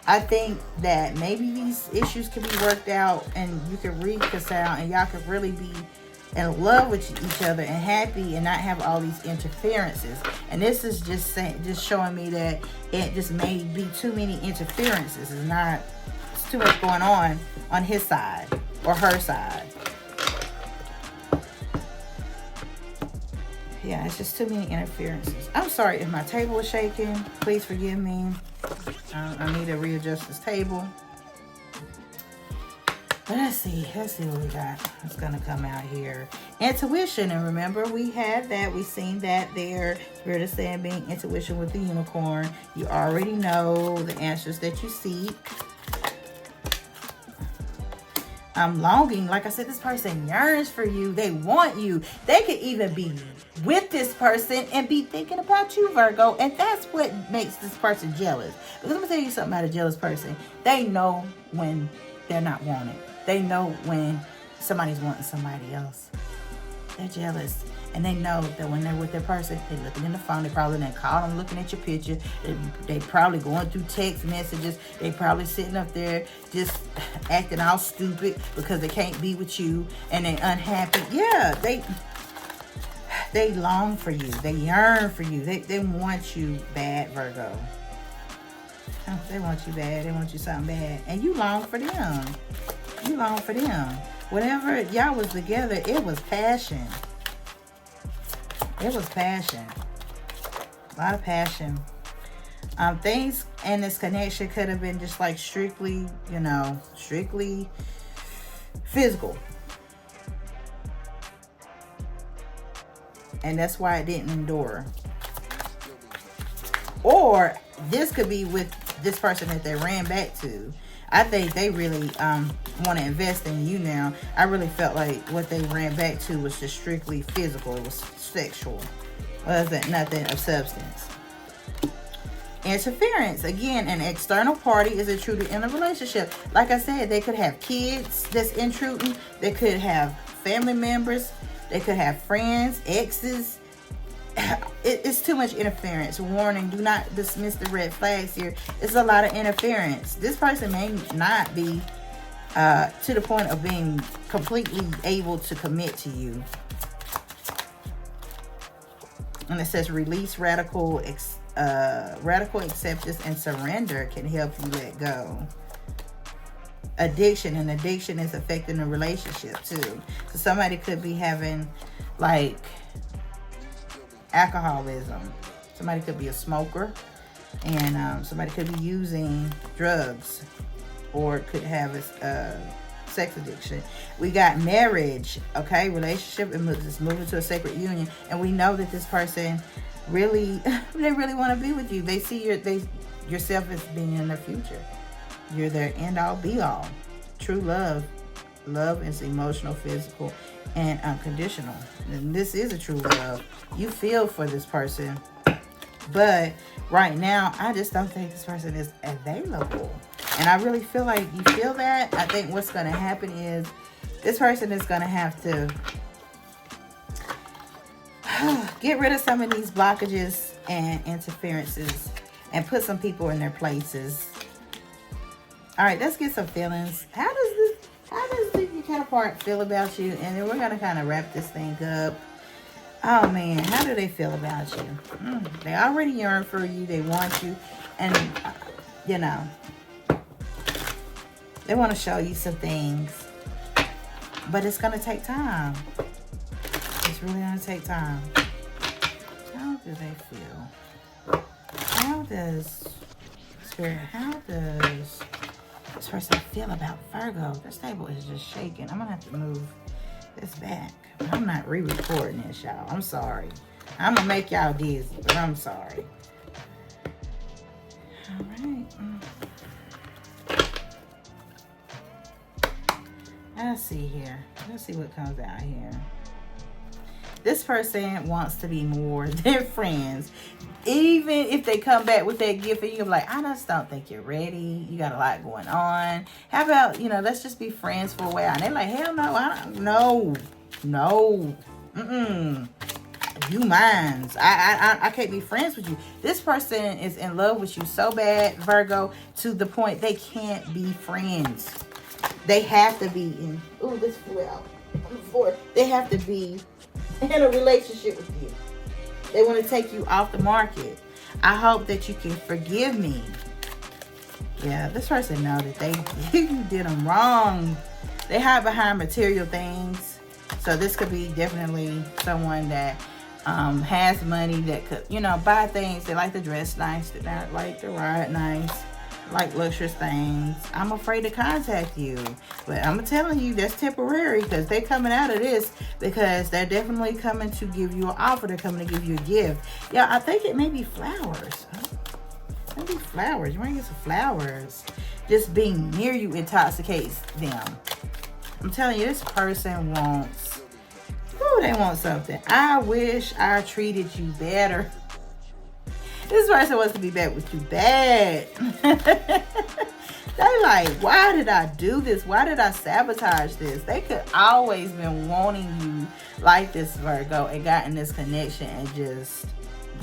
I think that maybe these issues can be worked out and you can reconcile and y'all could really be in love with each other and happy and not have all these interferences. And this is just showing me that it just may be too many interferences. It's too much going on his side or her side. Yeah, it's just too many interferences. I'm sorry if my table is shaking. Please forgive me. I need to readjust this table. But let's see what we got. It's gonna come out here. Intuition, and remember we had that. We seen that there. Spirit is saying being intuition with the unicorn. You already know the answers that you seek. I'm longing. Like I said, this person yearns for you. They want you. They could even be with this person and be thinking about you, Virgo. And that's what makes this person jealous. Because let me tell you something about a jealous person. They know when they're not wanted. They know when somebody's wanting somebody else. They're jealous. And they know that when they're with their person, they're looking in the phone. They probably done called them looking at your picture. They probably going through text messages. They probably sitting up there just acting all stupid because they can't be with you and they're unhappy. Yeah, they long for you. They yearn for you. They want you bad, Virgo. They want you bad. They want you something bad. And you long for them. You long for them. Whenever y'all was together, it was passion. It was passion. A lot of passion. Things in this connection could have been just like strictly, strictly physical. And that's why it didn't endure. Or this could be with this person that they ran back to. I think they really want to invest in you now. I really felt like what they ran back to was just strictly physical. It was sexual. Wasn't nothing of substance. Interference. Again, an external party is intruding in a relationship. Like I said, they could have kids that's intruding. They could have family members. They could have friends, exes. It's too much interference. Warning, do not dismiss the red flags here. It's a lot of interference. This person may not be to the point of being completely able to commit to you. And it says release radical acceptance and surrender can help you let go. Addiction, and addiction is affecting the relationship too. So somebody could be having like alcoholism. Somebody could be a smoker, and somebody could be using drugs, or could have a sex addiction. We got marriage, okay, relationship is moving to a sacred union, and we know that this person really, they really want to be with you. They see yourself as being in their future. You're their end all be all. True love. Love is emotional, physical, and unconditional. And this is a true love. You feel for this person. But right now, I just don't think this person is available. And I really feel like you feel that. I think what's going to happen is this person is going to have to get rid of some of these blockages and interferences and put some people in their places. All right, let's get some feelings. How does the counterpart feel about you? And then we're going to kind of wrap this thing up. Oh, man, how do they feel about you? They already yearn for you. They want you. And, you know, they want to show you some things. But it's going to take time. It's really going to take time. How do they feel? How does this person feel about Virgo? This table is just shaking. I'm going to have to move this back. I'm not re-recording this, y'all. I'm sorry. I'm going to make y'all dizzy, but I'm sorry. All right. Let's see here. Let's see what comes out here. This person wants to be more than friends. Even if they come back with that gift and you're like, I just don't think you're ready. You got a lot going on. How about, let's just be friends for a while. And they're like, hell no, no. You mines. I can't be friends with you. This person is in love with you so bad, Virgo, to the point they can't be friends. They have to be in, this flew out on the floor. They have to be in a relationship with you. They want to take you off the market. I hope that you can forgive me. Yeah, this person know that you did them wrong. They hide behind material things. So this could be definitely someone that has money that could, buy things. They like to dress nice. They like to ride nice. Like luxurious things. I'm afraid to contact you, but I'm telling you that's temporary, because they're coming out of this because they're definitely coming to give you an offer. They're coming to give you a gift. Yeah, I think it may be flowers. Maybe flowers. You might get some flowers. Just being near you intoxicates them. I'm telling you, this person wants. They want something. I wish I treated you better. This person wants to be back with you bad. They like, why did I do this? Why did I sabotage this? They could always been wanting you like this, Virgo, and gotten this connection and just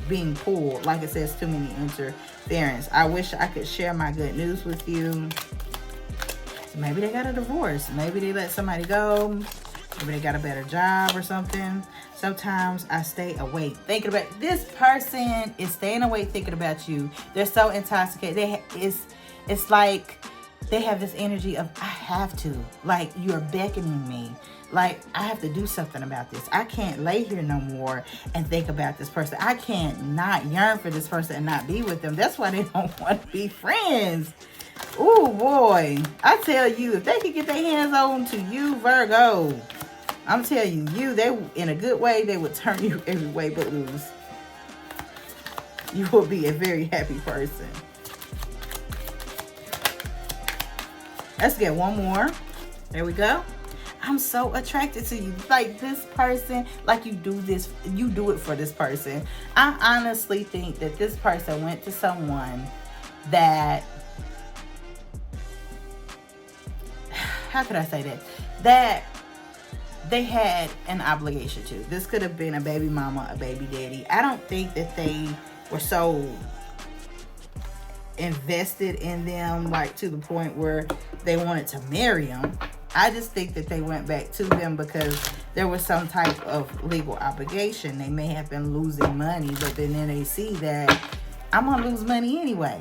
being pulled. Like it says, too many interference. I wish I could share my good news with you. So maybe they got a divorce. Maybe they let somebody go. Maybe they got a better job or something. Sometimes I stay awake thinking about this person is staying awake thinking about you. They're so intoxicated. It's like they have this energy of I have to. Like you're beckoning me. Like I have to do something about this. I can't lay here no more and think about this person. I can't not yearn for this person and not be with them. That's why they don't want to be friends. Oh boy. I tell you, if they could get their hands on to you, Virgo, I'm telling you, they in a good way, they would turn you every way but lose. You will be a very happy person. Let's get one more. There we go. I'm so attracted to you. Like this person, like you do it for this person. I honestly think that this person went to someone that, how could I say that? That they had an obligation to. This could have been a baby mama, a baby daddy. I don't think that they were so invested in them, like to the point where they wanted to marry them. I just think that they went back to them because there was some type of legal obligation. They may have been losing money, but then they see that I'm going to lose money anyway.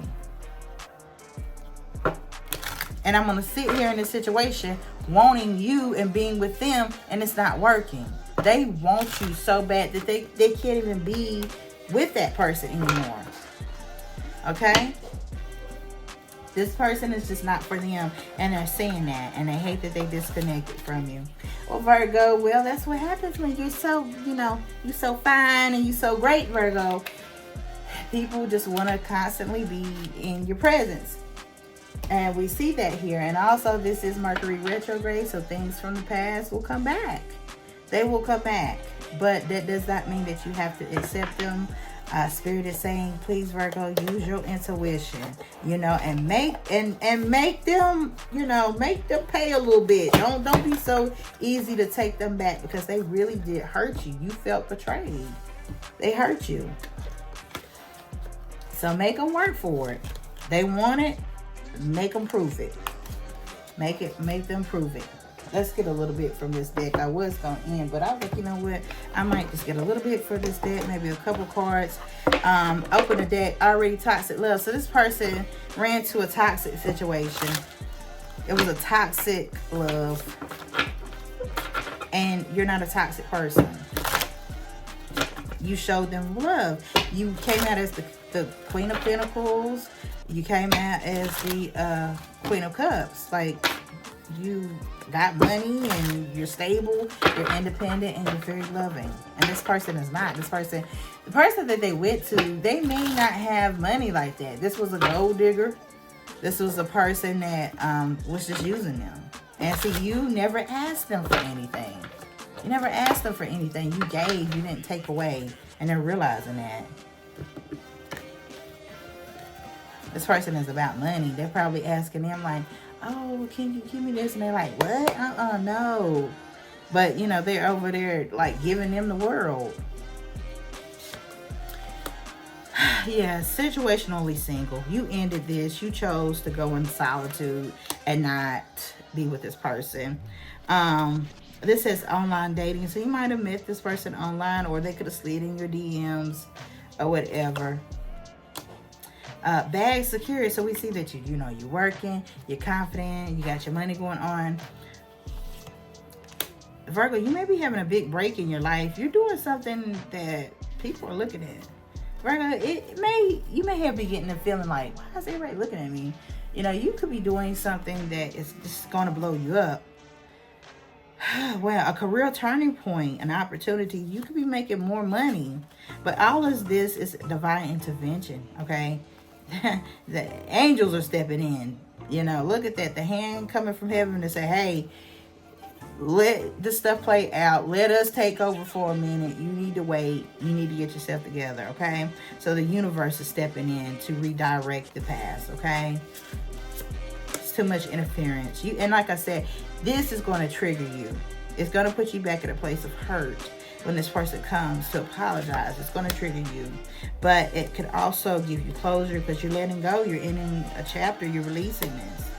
And I'm going to sit here in this situation wanting you and being with them, and it's not working. They want you so bad that they can't even be with that person anymore. Okay? This person is just not for them, and they're saying that, and they hate that they disconnected from you. Well, Virgo, well, that's what happens when you're so, you're so fine and you're so great, Virgo. People just want to constantly be in your presence. And we see that here. And also, this is Mercury retrograde, so things from the past will come back. They will come back. But that does not mean that you have to accept them. Spirit is saying, please, Virgo, use your intuition, and make them, make them pay a little bit. Don't be so easy to take them back, because they really did hurt you. You felt betrayed. They hurt you. So make them work for it. They want it. Make them prove it. Make them prove it. Let's get a little bit from this deck. I was going to end, but I was like, you know what? I might just get a little bit for this deck, maybe a couple cards. Open the deck, already toxic love. So this person ran to a toxic situation. It was a toxic love. And you're not a toxic person. You showed them love. You came out as the Queen of Pentacles. You came out as the Queen of Cups. Like, you got money and you're stable, you're independent, and you're very loving. And this person is not. The person that they went to, they may not have money like that. This was a gold digger. This was a person that was just using them. And see, you never asked them for anything. You never asked them for anything. You gave, you didn't take away. And they're realizing that. This person is about money. They're probably asking them like, oh, can you give me this? And they're like, what? No. But, they're over there like giving them the world. Yeah, situationally single. You ended this. You chose to go in solitude and not be with this person. This says online dating. So you might have met this person online, or they could have slid in your DMs or whatever. Bag security. So we see that you're working, you're confident, you got your money going on. Virgo, you may be having a big break in your life. You're doing something that people are looking at. Virgo, you may have been getting the feeling like, why is everybody looking at me? You could be doing something that is just going to blow you up. Well, a career turning point, an opportunity. You could be making more money. But all of this is divine intervention, okay? The angels are stepping in. Look at that. The hand coming from heaven to say, hey, let this stuff play out. Let us take over for a minute. You need to wait. You need to get yourself together, okay? So the universe is stepping in to redirect the past, okay? It's too much interference. And like I said, this is going to trigger you. It's going to put you back at a place of hurt. When this person comes to apologize, it's going to trigger you. But it could also give you closure, because you're letting go. You're ending a chapter. You're releasing this.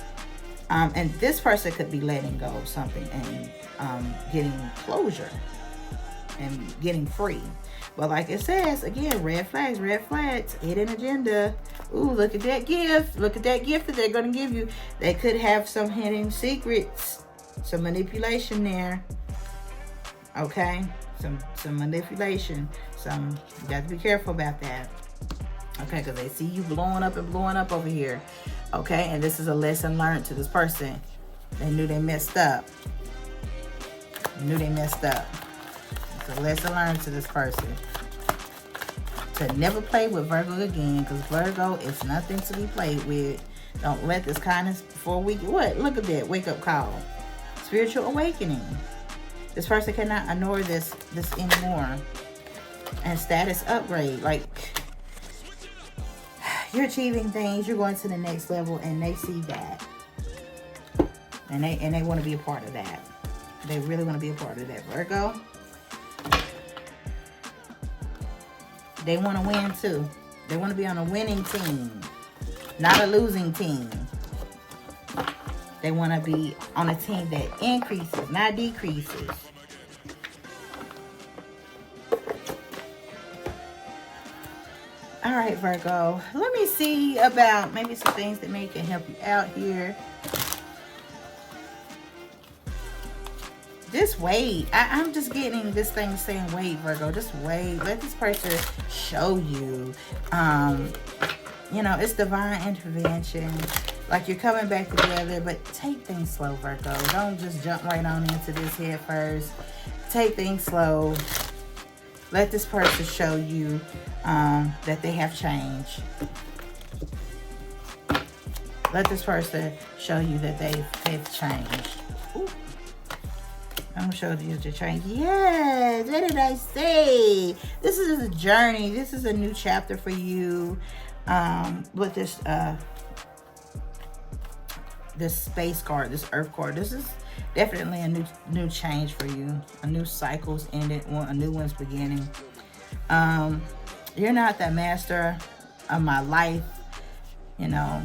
And this person could be letting go of something and getting closure and getting free. But like it says, again, red flags, hidden agenda. Ooh, look at that gift. Look at that gift that they're going to give you. They could have some hidden secrets, some manipulation there. Okay? Some manipulation. You got to be careful about that. Okay, because they see you blowing up over here. Okay, and this is a lesson learned to this person. They knew they messed up. It's a lesson learned to this person. To never play with Virgo again, because Virgo is nothing to be played with. Don't let this kindness before we get what? Look at that wake up call. Spiritual awakening. This person cannot ignore this anymore. And status upgrade. Like, you're achieving things. You're going to the next level, and they see that. And they want to be a part of that. They really want to be a part of that. Virgo. They want to win too. They want to be on a winning team. Not a losing team. They want to be on a team that increases, not decreases. right, Virgo. Let me see about maybe some things that may can help you out here. Just wait. I'm just getting this thing saying wait, Virgo. Just wait. Let this person show you. You know, it's divine intervention. Like you're coming back together, but take things slow, Virgo. Don't just jump right on into this head first. Take things slow. Let this person show you that they have changed. Let this person show you that they've changed. Ooh. I'm going to show you the change. Yes, what did I say? This is a journey. This is a new chapter for you with this this space card, this earth card. This is definitely a new change for you. A new cycle's ended, a new one's beginning. You're not the master of my life. You know,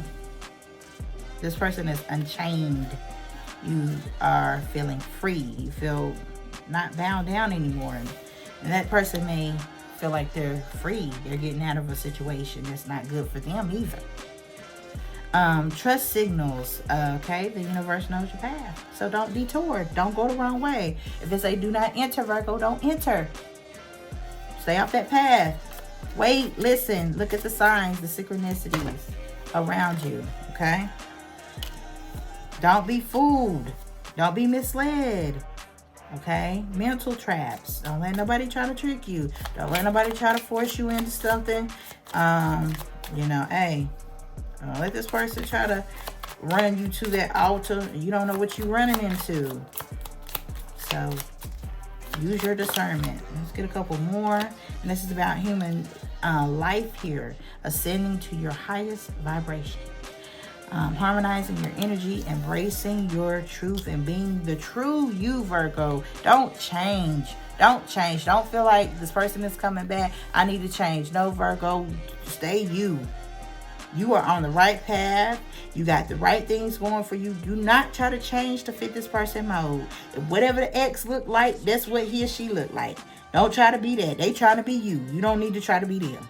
this person is unchained. You are feeling free. You feel not bound down anymore. And that person may feel like they're free. They're getting out of a situation that's not good for them either. Trust signals. Okay, the universe knows your path. So don't detour. Don't go the wrong way. If it say do not enter, Virgo, don't enter. Stay off that path. Wait, listen, look at the signs, the synchronicities around you. Okay? Don't be fooled. Don't be misled. Okay? Mental traps. Don't let nobody try to trick you. Don't let nobody try to force you into something. You know, hey, don't let this person try to run you to that altar. You don't know what you're running into. So, use your discernment. Let's get a couple more. And this is about human life here. Ascending to your highest vibration. Harmonizing your energy, embracing your truth, and being the true you, Virgo. Don't change. Don't change. Don't feel like this person is coming back. I need to change. No, Virgo, stay you. You are on the right path. You got the right things going for you. Do not try to change to fit this person mode. If whatever the ex look like, that's what he or she look like. Don't try to be that. They trying to be you. You don't need to try to be them.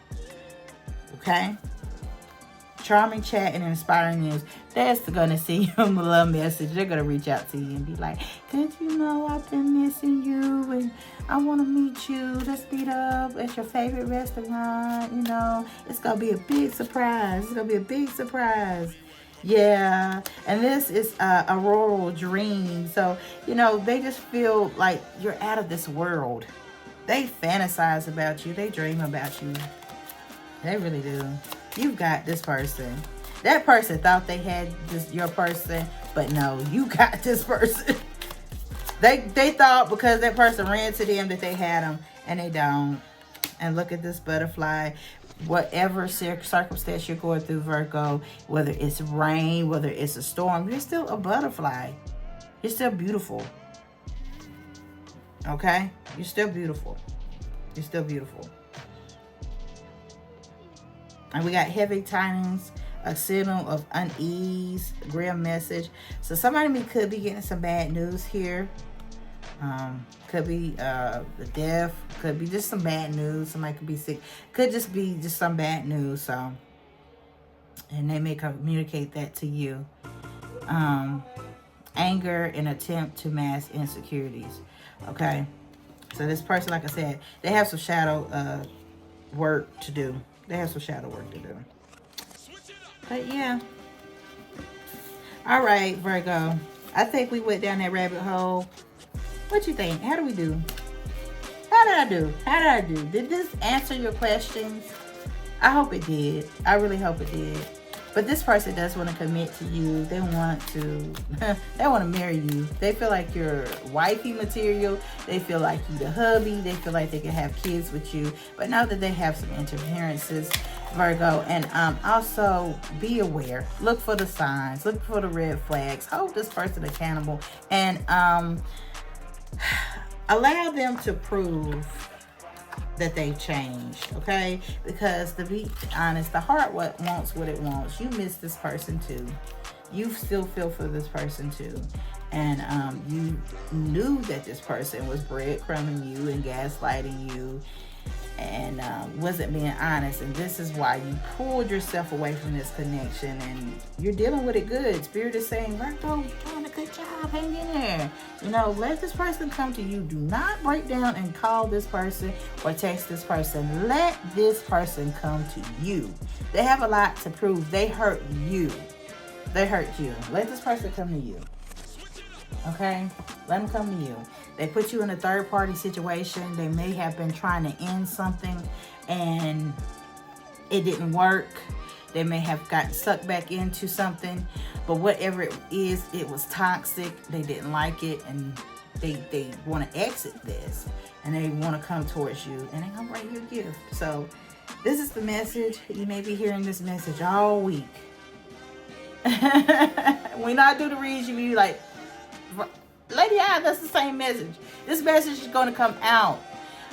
Okay? Charming chat and inspiring news. That's gonna send you a little message. They're gonna reach out to you and be like, "Did you know I've been missing you and I want to meet you. Let's meet up at your favorite restaurant. You know, it's gonna be a big surprise. It's gonna be a big surprise." Yeah, and this is a auroral dream. So you know they just feel like you're out of this world. They fantasize about you. They dream about you. They really do. You've got this person. That person thought they had this your person, but no, you got this person. They thought because that person ran to them that they had them, and they don't. And look at this butterfly. Whatever circumstance you're going through, Virgo, whether it's rain, whether it's a storm, you're still a butterfly. You're still beautiful. Okay? You're still beautiful. You're still beautiful. And we got heavy tidings, a signal of unease, grim message. So somebody could be getting some bad news here. Could be the death. Could be just some bad news. Somebody could be sick. Could just be just some bad news. So, and they may communicate that to you. Anger and attempt to mask insecurities. Okay. So this person, like I said, they have some shadow work to do. They have some shadow work to do. But yeah. All right, Virgo. I think we went down that rabbit hole. What you think? How do we do? How did I do? How did I do? Did this answer your questions? I hope it did. I really hope it did. But this person does want to commit to you. They want to marry you. They feel like you're wifey material. They feel like you the hubby. They feel like they can have kids with you. But know that they have some interferences, Virgo. And also be aware. Look for the signs. Look for the red flags. Hold this person accountable. And allow them to prove that they've changed, okay? Because to be honest, the heart wants what it wants. You miss this person too. You still feel for this person too. And you knew that this person was breadcrumbing you and gaslighting you and wasn't being honest, and this is why you pulled yourself away from this connection, and you're dealing with it good. Spirit is saying, Virgo, you're doing a good job, hang in there. Let this person come to you. Do not break down and call this person or text this person. Let this person come to you. They have a lot to prove. They hurt you. Let this person come to you. Okay? Let them come to you. They put you in a third party situation. They may have been trying to end something and it didn't work. They may have gotten sucked back into something, but whatever it is, it was toxic. They didn't like it, and they want to exit this, and they want to come towards you, and they're gonna bring you a gift. So this is the message. You may be hearing this message all week. When I do the reads, you be like, Lady I, that's the same message. This message is going to come out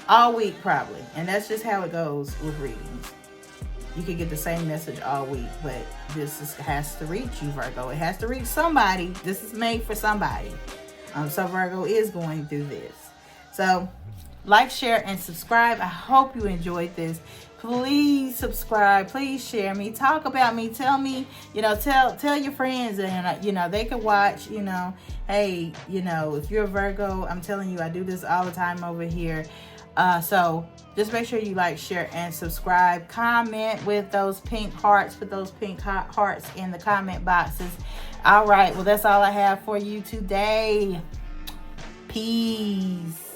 all week probably, and that's just how it goes with readings. You can get the same message all week, but has to reach you, Virgo. It has to reach somebody. This is made for somebody. So Virgo is going through this. So like, share, and subscribe. I hope you enjoyed this. Please subscribe. Please share me. Talk about me. Tell me, tell your friends, and they can watch. Hey, if you're a Virgo, I'm telling you, I do this all the time over here. So just make sure you like, share, and subscribe. Comment with those pink hearts. Put those pink hearts in the comment boxes. All right. Well, that's all I have for you today. Peace.